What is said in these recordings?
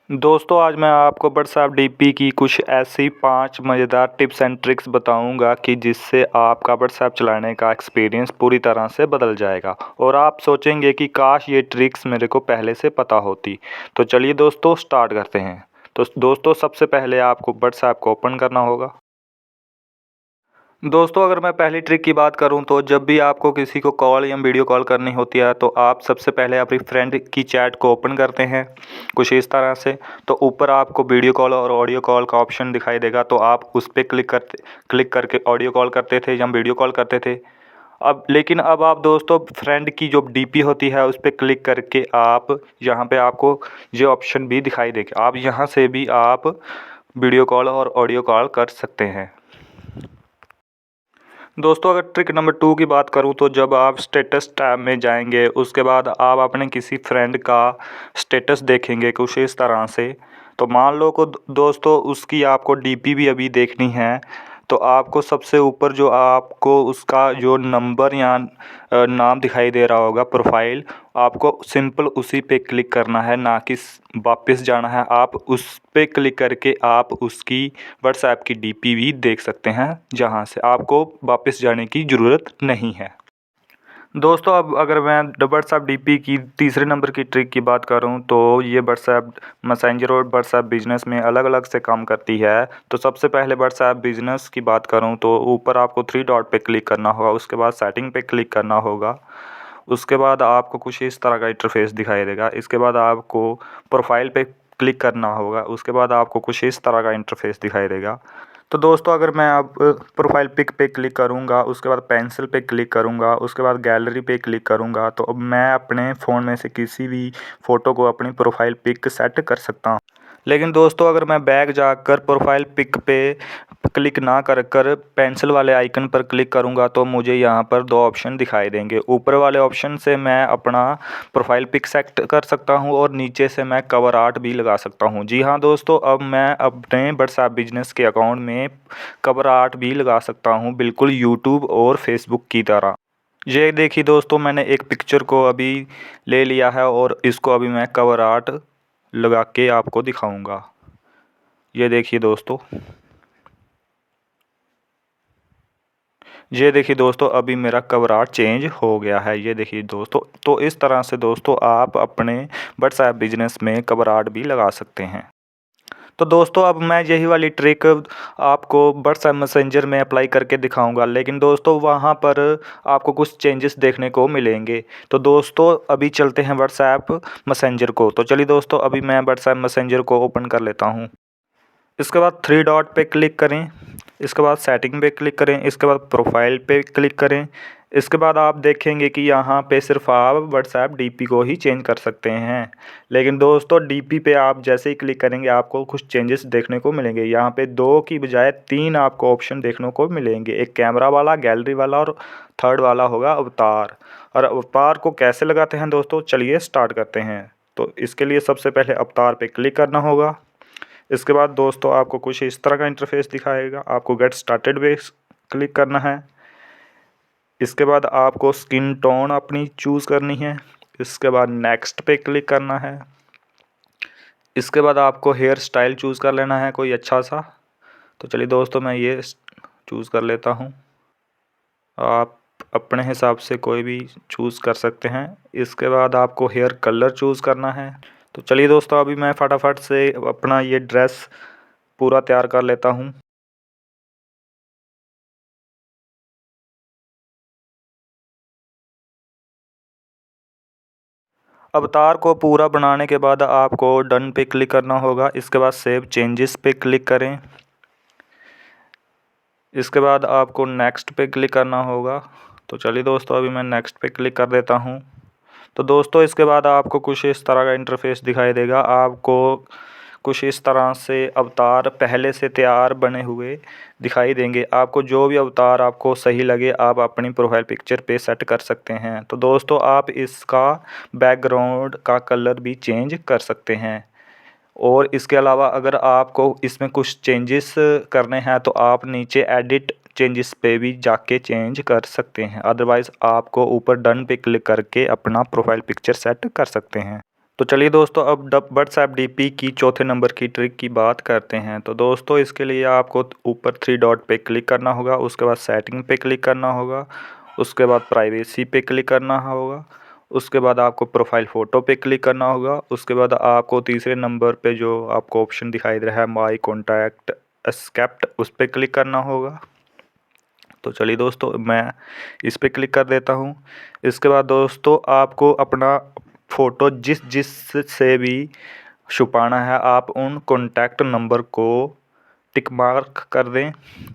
दोस्तों आज मैं आपको व्हाट्सएप डीपी की कुछ ऐसी 5 मज़ेदार टिप्स एंड ट्रिक्स बताऊंगा कि जिससे आपका व्हाट्सएप चलाने का एक्सपीरियंस पूरी तरह से बदल जाएगा और आप सोचेंगे कि काश ये ट्रिक्स मेरे को पहले से पता होती। तो चलिए दोस्तों स्टार्ट करते हैं। तो दोस्तों सबसे पहले आपको व्हाट्सएप को ओपन करना होगा। दोस्तों अगर मैं पहली ट्रिक की बात करूं तो जब भी आपको किसी को कॉल या वीडियो कॉल करनी होती है तो आप सबसे पहले अपनी फ्रेंड की चैट को ओपन करते हैं कुछ इस तरह से। तो ऊपर आपको वीडियो कॉल और ऑडियो कॉल का ऑप्शन दिखाई देगा, तो आप उस पर क्लिक करके ऑडियो कॉल करते थे या वीडियो कॉल करते थे। लेकिन अब आप दोस्तों फ्रेंड की जो डीपी होती है उस पर क्लिक करके आप यहाँ पे आपको ये ऑप्शन भी दिखाई देगा, आप यहाँ से भी आप वीडियो कॉल और ऑडियो कॉल कर सकते हैं। दोस्तों अगर ट्रिक नंबर 2 की बात करूं तो जब आप स्टेटस टैब में जाएंगे उसके बाद आप अपने किसी फ्रेंड का स्टेटस देखेंगे कुछ इस तरह से। तो मान लो को दोस्तों उसकी आपको डीपी भी अभी देखनी है, तो आपको सबसे ऊपर जो आपको उसका जो नंबर या नाम दिखाई दे रहा होगा प्रोफाइल, आपको सिंपल उसी पे क्लिक करना है, ना कि वापस जाना है। आप उस पे क्लिक करके आप उसकी व्हाट्सएप की डीपी भी देख सकते हैं, जहां से आपको वापस जाने की ज़रूरत नहीं है। दोस्तों अब अगर मैं व्हाट्सएप डीपी की तीसरे नंबर की ट्रिक की बात करूं तो ये व्हाट्सएप मैसेंजर और व्हाट्सएप बिजनेस में अलग अलग से काम करती है। तो सबसे पहले व्हाट्सएप बिजनेस की बात करूं तो ऊपर आपको 3 डॉट पे क्लिक करना होगा, उसके बाद सेटिंग पे क्लिक करना होगा। उसके बाद आपको कुछ इस तरह का इंटरफेस दिखाई देगा। इसके बाद आपको प्रोफाइल पे क्लिक करना होगा, उसके बाद आपको कुछ इस तरह का इंटरफेस दिखाई देगा। तो दोस्तों अगर मैं अब प्रोफाइल पिक पे क्लिक करूँगा, उसके बाद पेंसिल पे क्लिक करूँगा, उसके बाद गैलरी पे क्लिक करूँगा, तो अब मैं अपने फ़ोन में से किसी भी फ़ोटो को अपनी प्रोफाइल पिक सेट कर सकता हूँ। लेकिन दोस्तों अगर मैं बैक जाकर प्रोफाइल पिक पे क्लिक ना कर कर पेंसिल वाले आइकन पर क्लिक करूंगा तो मुझे यहाँ पर 2 ऑप्शन दिखाई देंगे। ऊपर वाले ऑप्शन से मैं अपना प्रोफाइल पिक सेट कर सकता हूँ और नीचे से मैं कवर आर्ट भी लगा सकता हूँ। जी हाँ दोस्तों, अब मैं अपने व्हाट्सएप बिजनेस के अकाउंट में कवर आर्ट भी लगा सकता हूँ, बिल्कुल यूट्यूब और फेसबुक की तरह। ये देखिए दोस्तों, मैंने एक पिक्चर को अभी ले लिया है और इसको अभी मैं कवर आर्ट लगा के आपको दिखाऊंगा। ये देखिए दोस्तों, ये देखिए दोस्तों, अभी मेरा कवर आर्ट चेंज हो गया है। ये देखिए दोस्तों, तो इस तरह से दोस्तों आप अपने व्हाट्सएप बिजनेस में कवर आर्ट भी लगा सकते हैं। तो दोस्तों अब मैं यही वाली ट्रिक आपको व्हाट्सएप मैसेंजर में अप्लाई करके दिखाऊंगा, लेकिन दोस्तों वहाँ पर आपको कुछ चेंजेस देखने को मिलेंगे। तो दोस्तों अभी चलते हैं व्हाट्सएप मैसेंजर को। तो चलिए दोस्तों, अभी मैं व्हाट्सएप मैसेंजर को ओपन कर लेता हूँ। इसके बाद 3 डॉट पे क्लिक करें, इसके बाद सेटिंग पे क्लिक करें, इसके बाद प्रोफाइल पे क्लिक करें। इसके बाद आप देखेंगे कि यहाँ पे सिर्फ आप व्हाट्सएप डीपी को ही चेंज कर सकते हैं। लेकिन दोस्तों डीपी पे आप जैसे ही क्लिक करेंगे आपको कुछ चेंजेस देखने को मिलेंगे। यहाँ पे 2 की बजाय 3 आपको ऑप्शन देखने को मिलेंगे, एक कैमरा वाला, गैलरी वाला और थर्ड वाला होगा अवतार। और अवतार को कैसे लगाते हैं दोस्तों, चलिए स्टार्ट करते हैं। तो इसके लिए सबसे पहले अवतार पे क्लिक करना होगा। इसके बाद दोस्तों आपको कुछ इस तरह का इंटरफेस दिखाएगा, आपको गेट स्टार्टेड पे क्लिक करना है। इसके बाद आपको स्किन टोन अपनी चूज़ करनी है। इसके बाद नेक्स्ट पे क्लिक करना है। इसके बाद आपको हेयर स्टाइल चूज़ कर लेना है कोई अच्छा सा। तो चलिए दोस्तों मैं ये चूज़ कर लेता हूँ, आप अपने हिसाब से कोई भी चूज़ कर सकते हैं। इसके बाद आपको हेयर कलर चूज़ करना है। तो चलिए दोस्तों अभी मैं फटाफट से अपना ये ड्रेस पूरा तैयार कर लेता हूँ। अवतार को पूरा बनाने के बाद आपको डन पे क्लिक करना होगा। इसके बाद सेव चेंजेस पे क्लिक करें। इसके बाद आपको नेक्स्ट पे क्लिक करना होगा। तो चलिए दोस्तों अभी मैं नेक्स्ट पे क्लिक कर देता हूँ। तो दोस्तों इसके बाद आपको कुछ इस तरह का इंटरफेस दिखाई देगा, आपको कुछ इस तरह से अवतार पहले से तैयार बने हुए दिखाई देंगे। आपको जो भी अवतार आपको सही लगे आप अपनी प्रोफाइल पिक्चर पे सेट कर सकते हैं। तो दोस्तों आप इसका बैकग्राउंड का कलर भी चेंज कर सकते हैं। और इसके अलावा अगर आपको इसमें कुछ चेंजेस करने हैं तो आप नीचे एडिट चेंजेस पे भी जाके चेंज कर सकते हैं। अदरवाइज़ आपको ऊपर डन पे क्लिक करके अपना प्रोफाइल पिक्चर सेट कर सकते हैं। तो चलिए दोस्तों अब व्हाट्सएप डीपी की चौथे नंबर की ट्रिक की बात करते हैं। तो दोस्तों इसके लिए आपको ऊपर 3 डॉट पे क्लिक करना होगा, उसके बाद सेटिंग पे क्लिक करना होगा, उसके बाद प्राइवेसी पे क्लिक करना होगा, उसके बाद आपको प्रोफाइल फ़ोटो पे क्लिक करना होगा, उसके बाद आपको तीसरे नंबर पे जो आपको ऑप्शन दिखाई दे रहा है माई कॉन्टैक्ट एस्केप्ट, उस पर क्लिक करना होगा। तो चलिए दोस्तों मैं इस पर क्लिक कर देता हूँ। इसके बाद दोस्तों आपको अपना फ़ोटो जिस से भी छुपाना है आप उन कॉन्टैक्ट नंबर को टिक मार्क कर दें।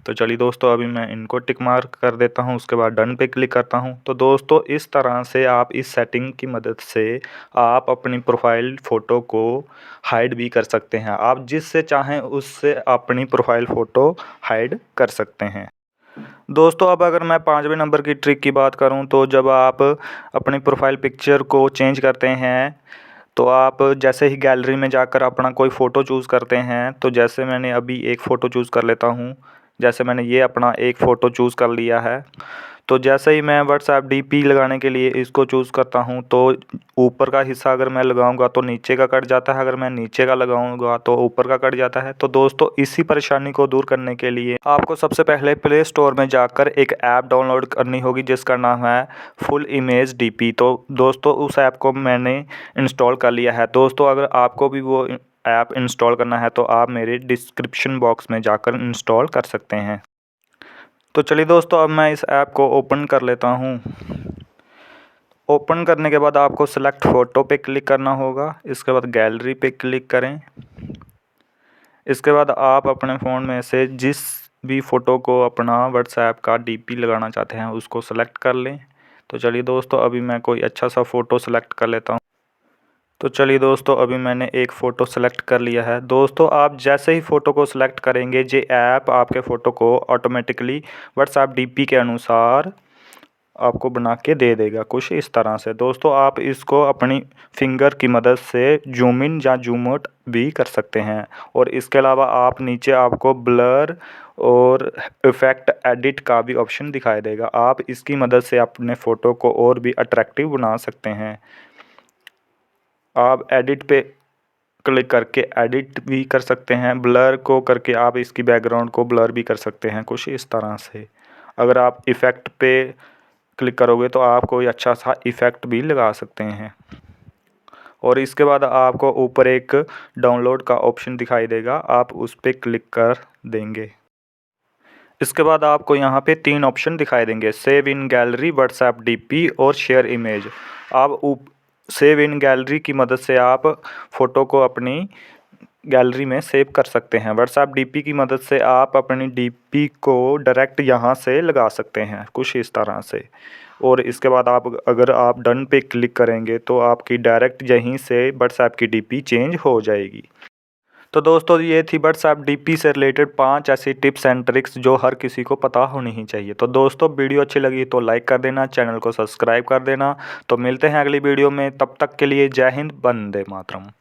तो चलिए दोस्तों अभी मैं इनको टिक मार्क कर देता हूँ, उसके बाद डन पे क्लिक करता हूँ। तो दोस्तों इस तरह से आप इस सेटिंग की मदद से आप अपनी प्रोफाइल फ़ोटो को हाइड भी कर सकते हैं। आप जिससे चाहें उससे अपनी प्रोफाइल फ़ोटो हाइड कर सकते हैं। दोस्तों अब अगर मैं 5वें नंबर की ट्रिक की बात करूं तो जब आप अपनी प्रोफाइल पिक्चर को चेंज करते हैं तो आप जैसे ही गैलरी में जाकर अपना कोई फ़ोटो चूज़ करते हैं, तो जैसे मैंने अभी एक फ़ोटो चूज़ कर लेता हूं, जैसे मैंने ये अपना एक फ़ोटो चूज़ कर लिया है। तो जैसे ही मैं व्हाट्सएप डीपी लगाने के लिए इसको चूज़ करता हूं तो ऊपर का हिस्सा अगर मैं लगाऊंगा तो नीचे का कट जाता है, अगर मैं नीचे का लगाऊंगा तो ऊपर का कट जाता है। तो दोस्तों इसी परेशानी को दूर करने के लिए आपको सबसे पहले प्ले स्टोर में जाकर एक ऐप डाउनलोड करनी होगी जिसका नाम है फुल इमेज डीपी। तो दोस्तों उस ऐप को मैंने इंस्टॉल कर लिया है। दोस्तों अगर आपको भी वो ऐप इंस्टॉल करना है तो आप मेरे डिस्क्रिप्शन बॉक्स में जाकर इंस्टॉल कर सकते हैं। तो चलिए दोस्तों अब मैं इस ऐप को ओपन कर लेता हूँ। ओपन करने के बाद आपको सेलेक्ट फ़ोटो पे क्लिक करना होगा, इसके बाद गैलरी पे क्लिक करें। इसके बाद आप अपने फ़ोन में से जिस भी फ़ोटो को अपना व्हाट्सएप का डीपी लगाना चाहते हैं उसको सेलेक्ट कर लें। तो चलिए दोस्तों अभी मैं कोई अच्छा सा फ़ोटो सेलेक्ट कर लेता हूँ। तो चलिए दोस्तों अभी मैंने एक फ़ोटो सेलेक्ट कर लिया है। दोस्तों आप जैसे ही फ़ोटो को सेलेक्ट करेंगे ये ऐप आपके फ़ोटो को ऑटोमेटिकली व्हाट्सएप डीपी के अनुसार आपको बना के दे देगा कुछ इस तरह से। दोस्तों आप इसको अपनी फिंगर की मदद से जूम इन या जूम आउट भी कर सकते हैं। और इसके अलावा आप नीचे आपको ब्लर और इफ़ेक्ट एडिट का भी ऑप्शन दिखाई देगा। आप इसकी मदद से अपने फ़ोटो को और भी अट्रैक्टिव बना सकते हैं। आप एडिट पे क्लिक करके एडिट भी कर सकते हैं, ब्लर को करके आप इसकी बैकग्राउंड को ब्लर भी कर सकते हैं कुछ इस तरह से। अगर आप इफ़ेक्ट पे क्लिक करोगे तो आप कोई अच्छा सा इफ़ेक्ट भी लगा सकते हैं। और इसके बाद आपको ऊपर एक डाउनलोड का ऑप्शन दिखाई देगा, आप उस पर क्लिक कर देंगे। इसके बाद आपको यहाँ पे 3 ऑप्शन दिखाई देंगे, save in gallery, WhatsApp DP और शेयर इमेज। आप सेव इन गैलरी की मदद से आप फ़ोटो को अपनी गैलरी में सेव कर सकते हैं। व्हाट्सएप डीपी की मदद से आप अपनी डीपी को डायरेक्ट यहाँ से लगा सकते हैं कुछ इस तरह से। और इसके बाद अगर आप डन पे क्लिक करेंगे तो आपकी डायरेक्ट यहीं से व्हाट्सएप की डीपी चेंज हो जाएगी। तो दोस्तों ये थी व्हाट्सएप डीपी से रिलेटेड 5 ऐसी टिप्स एंड ट्रिक्स जो हर किसी को पता होनी ही चाहिए। तो दोस्तों वीडियो अच्छी लगी तो लाइक कर देना, चैनल को सब्सक्राइब कर देना। तो मिलते हैं अगली वीडियो में, तब तक के लिए जय हिंद, वंदे मातरम।